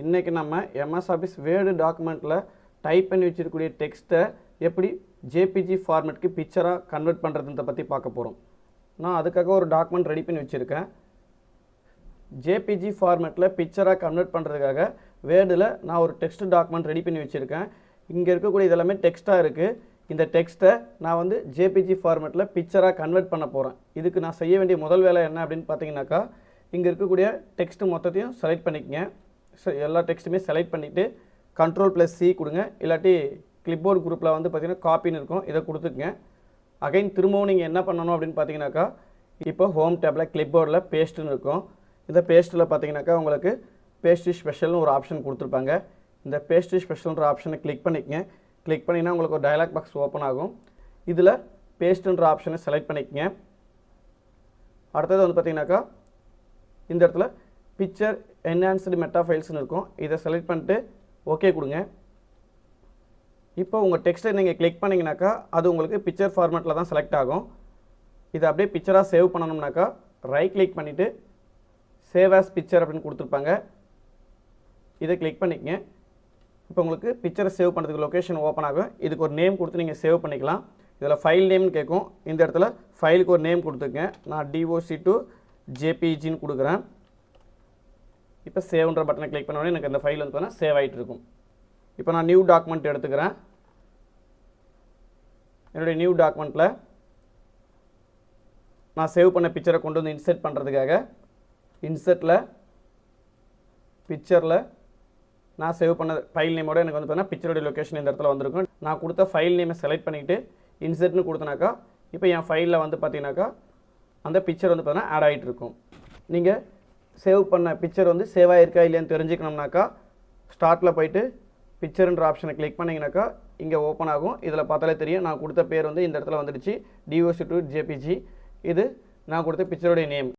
இன்றைக்கி நம்ம MS Office word டாக்குமெண்ட்டில் type பண்ணி வச்சிருக்கக்கூடிய டெக்ஸ்ட்டை எப்படி ஜேபிஜி ஃபார்மேட்டுக்கு பிக்சராக கன்வெர்ட் பண்ணுறதுன்றத பற்றி பார்க்க போகிறோம். நான் அதுக்காக ஒரு டாக்குமெண்ட் ரெடி பண்ணி வச்சுருக்கேன். ஜேபிஜி ஃபார்மேட்டில் பிக்சராக கன்வெர்ட் பண்ணுறதுக்காக வேர்டில் நான் ஒரு டெக்ஸ்ட் டாக்குமெண்ட் ரெடி பண்ணி வச்சுருக்கேன். இங்கே இருக்கக்கூடிய இதெல்லாமே டெக்ஸ்ட்டாக இருக்குது. இந்த டெக்ஸ்ட்டை நான் வந்து ஜேபிஜி ஃபார்மேட்டில் பிக்சராக கன்வெர்ட் பண்ண போகிறேன். இதுக்கு நான் செய்ய வேண்டிய முதல் வேலை என்ன அப்படின்னு பார்த்தீங்கன்னாக்கா, இங்கே இருக்கக்கூடிய டெக்ஸ்ட்டு மொத்தத்தையும் செலக்ட் பண்ணிக்கங்க. எல்லா டெக்ஸ்ட்டுமே செலக்ட் பண்ணிவிட்டு Ctrl+C கொடுங்க. இல்லாட்டி கிளிப்போர்டு குரூப்பில் வந்து பார்த்திங்கன்னா காப்பின்னு இருக்கும், இதை கொடுத்துக்குங்க. அகைன் திரும்பவும் நீங்கள் என்ன பண்ணணும் அப்படின்னு பார்த்தீங்கன்னாக்கா, இப்போ ஹோம் டேப்பில் கிளிப்போர்டில் பேஸ்ட்டுன்னு இருக்கும். இந்த பேஸ்ட்டில் பார்த்தீங்கன்னாக்கா உங்களுக்கு பேஸ்ட்டு ஸ்பெஷல்னு ஒரு ஆப்ஷன் கொடுத்துருப்பாங்க. இந்த பேஸ்ட்டு ஸ்பெஷல்ன்ற ஆப்ஷனை கிளிக் பண்ணிக்கங்க. கிளிக் பண்ணிங்கன்னா உங்களுக்கு ஒரு டயலாக் பாக்ஸ் ஓப்பன் ஆகும். இதில் பேஸ்ட்டுன்ற ஆப்ஷனை செலக்ட் பண்ணிக்கங்க. அடுத்தது வந்து பார்த்திங்கனாக்கா இந்த இடத்துல பிக்சர் என்ஹான்ஸ்டு மெட்டா ஃபைல்ஸ்னு இருக்கும், இதை செலக்ட் பண்ணிட்டு ஓகே கொடுங்க. இப்போ உங்கள் டெக்ஸ்ட்டை நீங்கள் கிளிக் பண்ணிங்கனாக்கா அது உங்களுக்கு பிக்சர் ஃபார்மேட்டில் தான் செலக்ட் ஆகும். இதை அப்படியே பிக்சராக சேவ் பண்ணணும்னாக்கா ரைட் கிளிக் பண்ணிவிட்டு சேவ் ஆஸ் பிக்சர் அப்படின்னு கொடுத்துருப்பாங்க, இதை கிளிக் பண்ணிக்கங்க. இப்போ உங்களுக்கு பிக்சரை சேவ் பண்ணுறதுக்கு லொக்கேஷன் ஓப்பன் ஆகும். இதுக்கு ஒரு நேம் கொடுத்து நீங்கள் சேவ் பண்ணிக்கலாம். இதில் ஃபைல் நேம்னு கேட்கும். இந்த இடத்துல ஃபைலுக்கு ஒரு நேம் கொடுத்துருக்கேன். நான் DOC2 JPEGன்னு கொடுக்குறேன். இப்போ சேவ்ன்ற பட்டனை கிளிக் பண்ண உடனே எனக்கு அந்த ஃபைல் வந்து பார்த்தீங்கன்னா சேவ் ஆகிட்டு இருக்கும். இப்போ நான் நியூ டாக்குமெண்ட் எடுத்துக்கிறேன். என்னுடைய நியூ டாக்குமெண்ட்டில் நான் சேவ் பண்ண பிக்சரை கொண்டு வந்து இன்சர்ட் பண்ணுறதுக்காக இன்சர்ட்டில் பிக்சரில் நான் சேவ் பண்ண ஃபைல் நேமோட எனக்கு வந்து பார்த்தீங்கன்னா பிக்சரோட லொக்கேஷன் இந்த இடத்துல வந்திருக்கும். நான் கொடுத்த ஃபைல் நேமை செலக்ட் பண்ணிவிட்டு இன்சர்ட்னு கொடுத்தனாக்கா இப்போ என் ஃபைலில் வந்து பார்த்தீங்கன்னாக்கா அந்த பிக்சர் வந்து பார்த்தீங்கன்னா ஆட் ஆகிட்டு இருக்கும். நீங்கள் சேவ் பண்ண பிக்சர் வந்து சேவ் ஆகிருக்கா இல்லையான்னு தெரிஞ்சுக்கணும்னாக்கா ஸ்டார்ட்டில் போய்ட்டு பிக்சர்ன்ற ஆப்ஷனை கிளிக் பண்ணிங்கனாக்கா இங்கே ஓப்பன் ஆகும். இதில் பார்த்தாலே தெரியும் நான் கொடுத்த பேர் வந்து இந்த இடத்துல வந்துடுச்சு, DOC2 JPG. இது நான் கொடுத்த பிக்சருடைய நேம்.